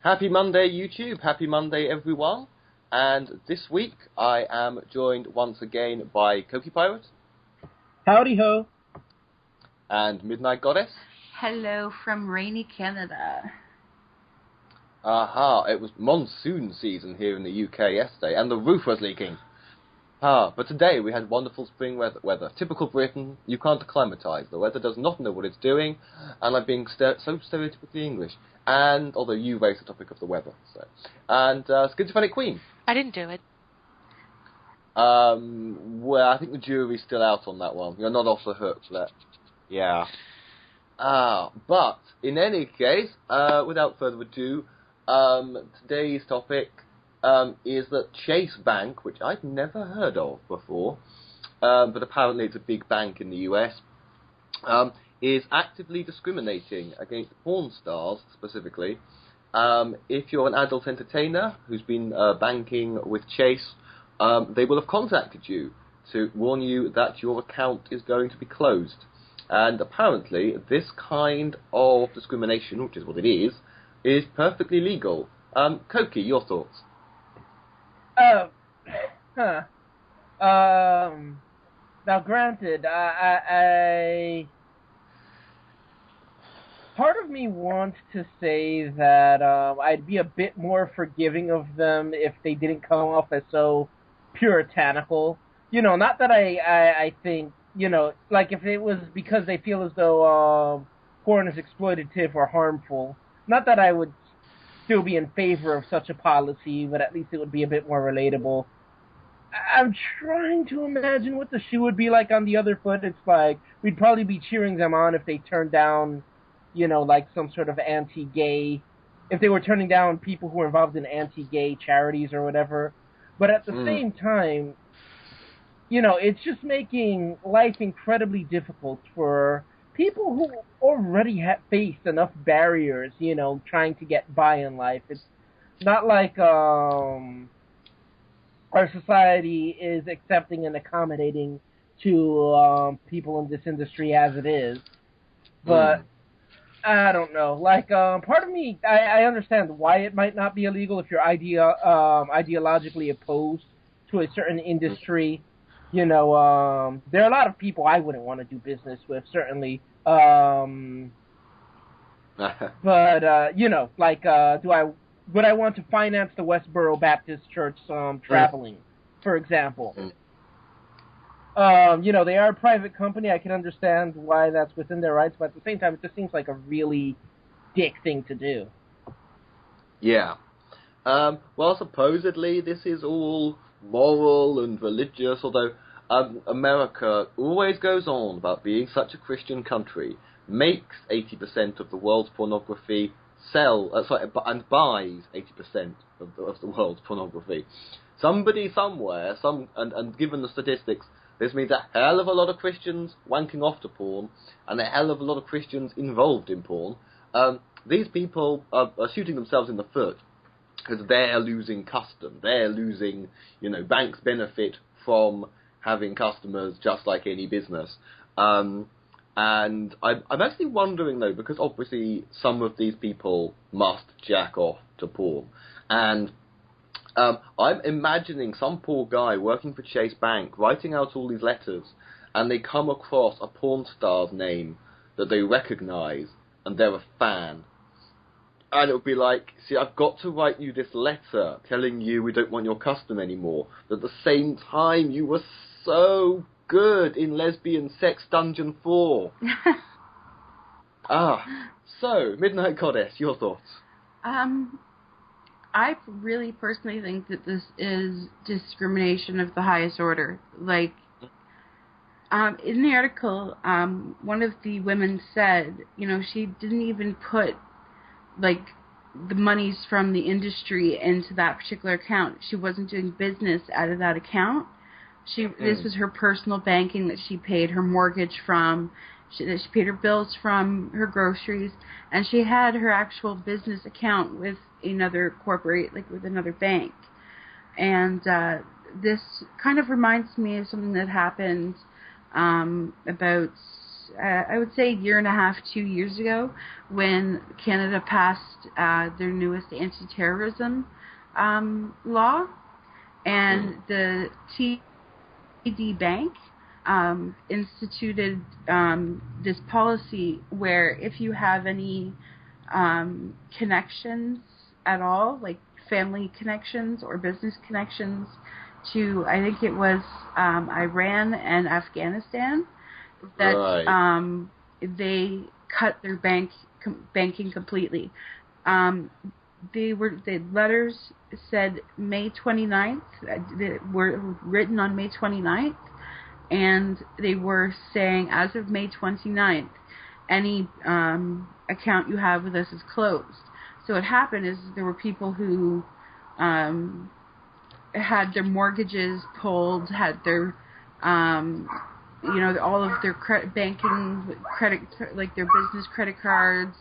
Happy Monday, YouTube. Happy Monday, everyone. And this week, I am joined once again by Cokey Pirate. Howdy ho. And Midnight Goddess. Hello from rainy Canada. Aha, it was monsoon season here in the UK yesterday, and the roof was leaking. But today we had wonderful spring weather. Typical Britain, you can't acclimatise. The weather does not know what it's doing, and I'm being so stereotypically English. And, although you raised the topic of the weather. And, Schizophrenic Queen. I didn't do it. Well, I think the jury's still out on that one. You're not off the hook for that. Yeah. But, in any case, without further ado, today's topic is that Chase Bank, which I've never heard of before, but apparently it's a big bank in the US, is actively discriminating against porn stars, specifically. If you're an adult entertainer who's been banking with Chase, they will have contacted you to warn you that your account is going to be closed. And apparently, this kind of discrimination, which is what it is perfectly legal. Cokey, your thoughts? Now, granted, I part of me wants to say that I'd be a bit more forgiving of them if they didn't come off as so puritanical. You know, not that I think, you know, like if it was because they feel as though porn is exploitative or harmful. Not that I would still be in favor of such a policy, but at least it would be a bit more relatable. I'm trying to imagine what the shoe would be like on the other foot. It's like, we'd probably be cheering them on if they turned down, you know, like some sort of anti-gay, if they were turning down people who were involved in anti-gay charities or whatever. But at the same time, you know, it's just making life incredibly difficult for people who already have faced enough barriers, you know, trying to get by in life. It's not like our society is accepting and accommodating to people in this industry as it is. But I don't know. Like, part of me, I understand why it might not be illegal if you're ideologically opposed to a certain industry. You know, there are a lot of people I wouldn't want to do business with, certainly. But, you know, like, would I want to finance the Westboro Baptist Church traveling, for example? You know, they are a private company. I can understand why that's within their rights, but at the same time, it just seems like a really dick thing to do. Yeah. Well, supposedly this is all moral and religious, although America always goes on about being such a Christian country, makes 80% of the world's pornography, and buys 80% of the world's pornography. Somebody somewhere, and given the statistics, this means a hell of a lot of Christians wanking off to porn, and a hell of a lot of Christians involved in porn. These people are shooting themselves in the foot, because they're losing custom. They're losing, you know, banks benefit from having customers just like any business. And I'm actually wondering, though, because obviously some of these people must jack off to porn. And I'm imagining some poor guy working for Chase Bank, writing out all these letters, and they come across a porn star's name that they recognize, and they're a fan. And it would be like, see, I've got to write you this letter telling you we don't want your custom anymore. But at the same time, you were so good in Lesbian Sex Dungeon 4. So, Midnight Goddess, your thoughts? I really personally think that this is discrimination of the highest order. Like, in the article, one of the women said, you know, she didn't even put like the monies from the industry into that particular account. She wasn't doing business out of that account. This was her personal banking that she paid her mortgage from, that she paid her bills from, her groceries, and she had her actual business account with another corporate, like with another bank. And this kind of reminds me of something that happened about I would say a year and a half, 2 years ago, when Canada passed their newest anti-terrorism law, and the TD Bank instituted this policy where if you have any connections at all, like family connections or business connections to, I think it was Iran and Afghanistan, that Right. they cut their banking completely. The letters said May 29th, they were written on May 29th, and they were saying as of May 29th, any account you have with us is closed. So what happened is there were people who had their mortgages pulled, had their all of their banking credit, like their business credit cards,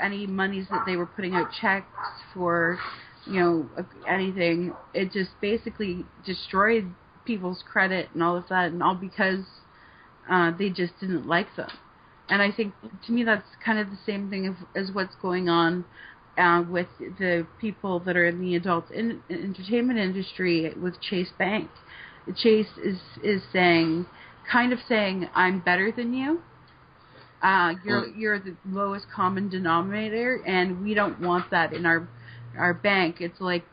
any monies that they were putting out checks for, anything. It just basically destroyed people's credit and all of that, and all because they just didn't like them. And I think, to me, that's kind of the same thing as what's going on with the people that are in the adult entertainment industry with Chase Bank. Chase is saying, I'm better than you. You're the lowest common denominator, and we don't want that in our bank. It's like,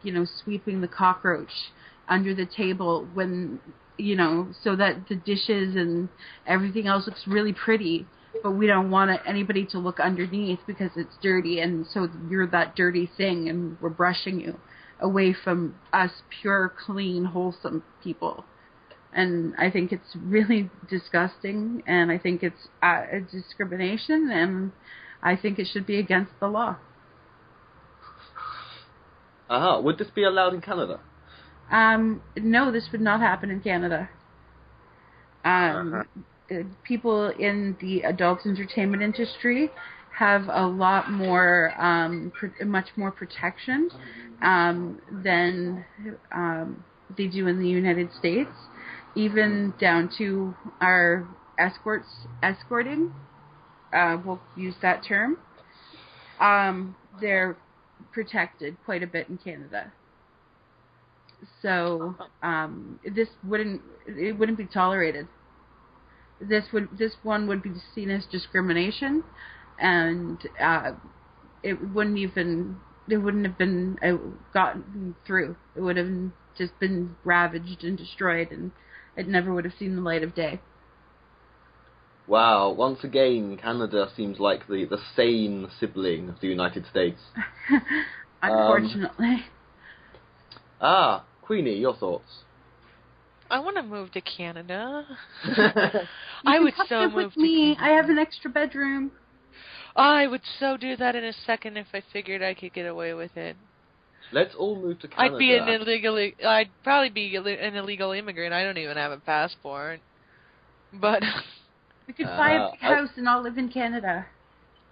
sweeping the cockroach under the table when, so that the dishes and everything else looks really pretty, but we don't want anybody to look underneath because it's dirty, and so you're that dirty thing, and we're brushing you away from us pure, clean, wholesome people. And I think it's really disgusting, and I think it's a discrimination, and I think it should be against the law. Would this be allowed in Canada? No, this would not happen in Canada. People in the adult entertainment industry have a lot more, much more protection than they do in the United States, even down to our escorting. We'll use that term. They're protected quite a bit in Canada. So this wouldn't be tolerated. This one would be seen as discrimination, and it wouldn't have been gotten through. It would have just been ravaged and destroyed, and it never would have seen the light of day. Wow, once again, Canada seems like the sane sibling of the United States. Unfortunately. Queenie, your thoughts? I want to move to Canada. I would so move with me. I have an extra bedroom. I would so do that in a second if I figured I could get away with it. Let's all move to Canada. I'd probably be an illegal immigrant. I don't even have a passport. But we could buy a big house and all live in Canada.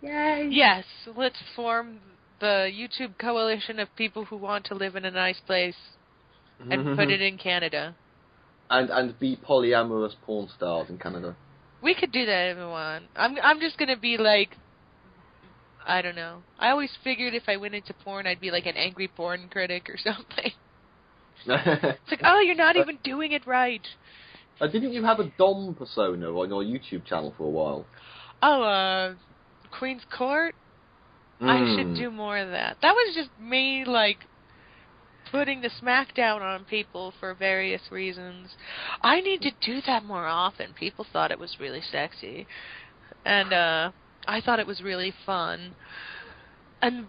Yay! Yes, let's form the YouTube coalition of people who want to live in a nice place and put it in Canada. And be polyamorous porn stars in Canada. We could do that if we want. I'm just gonna be like, I don't know. I always figured if I went into porn, I'd be like an angry porn critic or something. It's like, oh, you're not even doing it right. Didn't you have a Dom persona on your YouTube channel for a while? Oh, Queen's Court? I should do more of that. That was just me, like, putting the smackdown on people for various reasons. I need to do that more often. People thought it was really sexy. And, I thought it was really fun.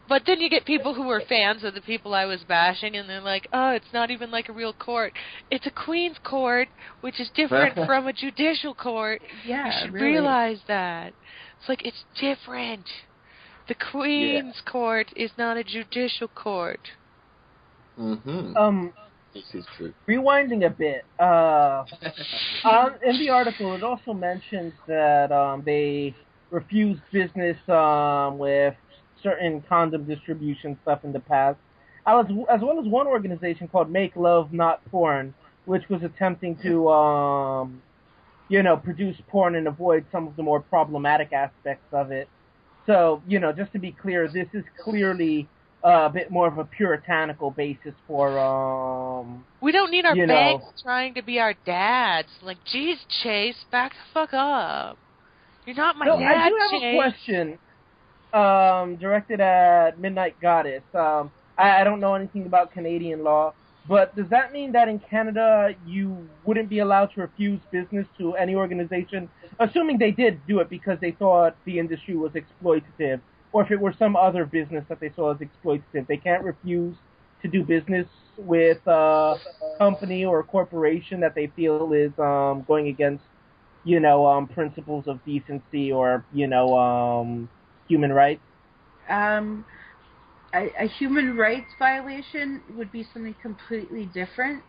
But then you get people who are fans of the people I was bashing, and they're like, oh, it's not even like a real court. It's a Queen's Court, which is different from a judicial court. Yeah, you should really realize that. It's like, it's different. The Queen's Court is not a judicial court. This is true. Rewinding a bit, in the article, it also mentions that they refused business with certain condom distribution stuff in the past, as well as one organization called Make Love Not Porn, which was attempting to produce porn and avoid some of the more problematic aspects of it. So, just to be clear, this is clearly a bit more of a puritanical basis for, We don't need our banks trying to be our dads. Like, geez, Chase, back the fuck up. You're not my dad, I do have Chase. a question directed at Midnight Goddess. I don't know anything about Canadian law, but does that mean that in Canada you wouldn't be allowed to refuse business to any organization, assuming they did do it because they thought the industry was exploitative, or if it were some other business that they saw as exploitative? They can't refuse to do business with a company or a corporation that they feel is going against, principles of decency or, human rights? A human rights violation would be something completely different.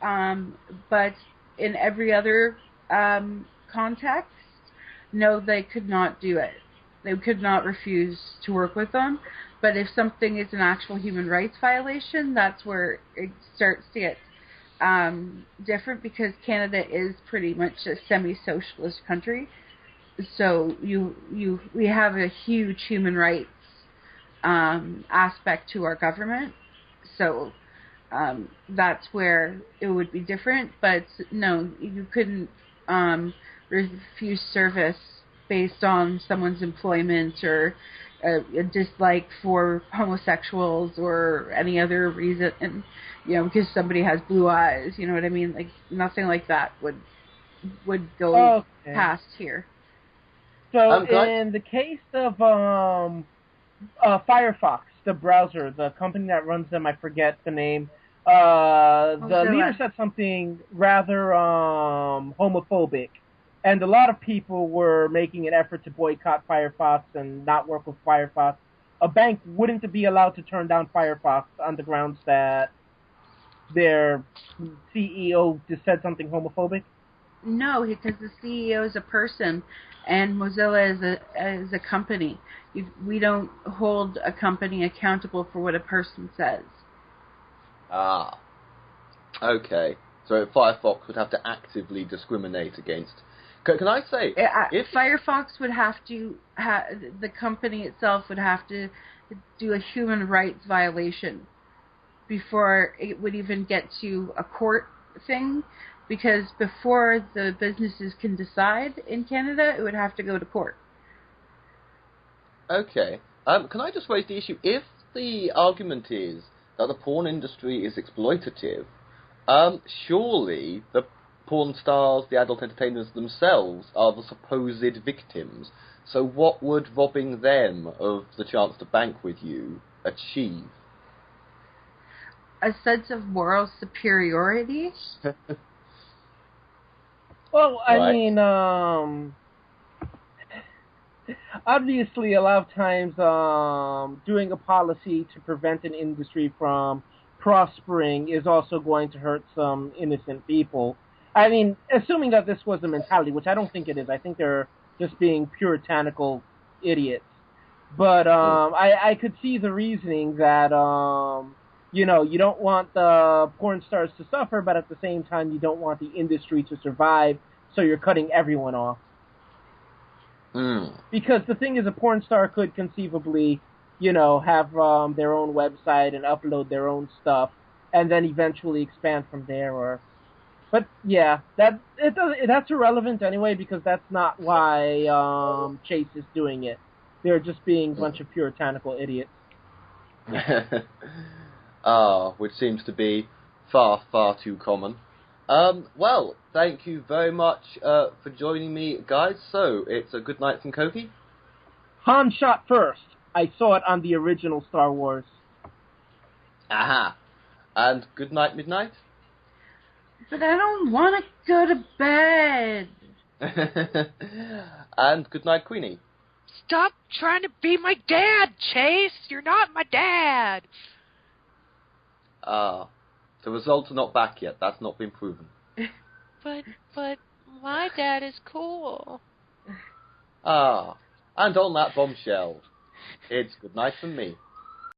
But in every other context, no, they could not do it. They could not refuse to work with them. But if something is an actual human rights violation, that's where it starts to get different, because Canada is pretty much a semi-socialist country. So we have a huge human rights aspect to our government. So that's where it would be different. But no, you couldn't refuse service based on someone's employment or a dislike for homosexuals or any other reason, and because somebody has blue eyes, you know what I mean? Like, nothing like that would go past here. So in the case of Firefox, the browser, the company that runs them, I forget the name, the leader said something rather homophobic, and a lot of people were making an effort to boycott Firefox and not work with Firefox. A bank wouldn't be allowed to turn down Firefox on the grounds that their CEO just said something homophobic? No, because the CEO is a person, and Mozilla is a company. We don't hold a company accountable for what a person says. Ah. Okay. So Firefox would have to actively discriminate against... Can I say... if Firefox would have to... the company itself would have to do a human rights violation before it would even get to a court thing, because before the businesses can decide in Canada, it would have to go to court. Okay. Can I just raise the issue? If the argument is that the porn industry is exploitative, surely the porn stars, the adult entertainers themselves, are the supposed victims. So what would robbing them of the chance to bank with you achieve? A sense of moral superiority? Well, I mean, obviously a lot of times doing a policy to prevent an industry from prospering is also going to hurt some innocent people. I mean, assuming that this was the mentality, which I don't think it is. I think they're just being puritanical idiots. But I could see the reasoning that, you don't want the porn stars to suffer, but at the same time, you don't want the industry to survive, so you're cutting everyone off. Because the thing is, a porn star could conceivably, have their own website and upload their own stuff, and then eventually expand from there. But yeah, that's irrelevant anyway, because that's not why Chase is doing it. They're just being a bunch of puritanical idiots. Which seems to be far, far too common. Well, thank you very much for joining me, guys. So, it's a good night from Cokey. Han shot first. I saw it on the original Star Wars. Aha. And good night, Midnight. But I don't want to go to bed. And good night, Queenie. Stop trying to be my dad, Chase. You're not my dad. The results are not back yet. That's not been proven. But my dad is cool. And on that bombshell, it's good night from me.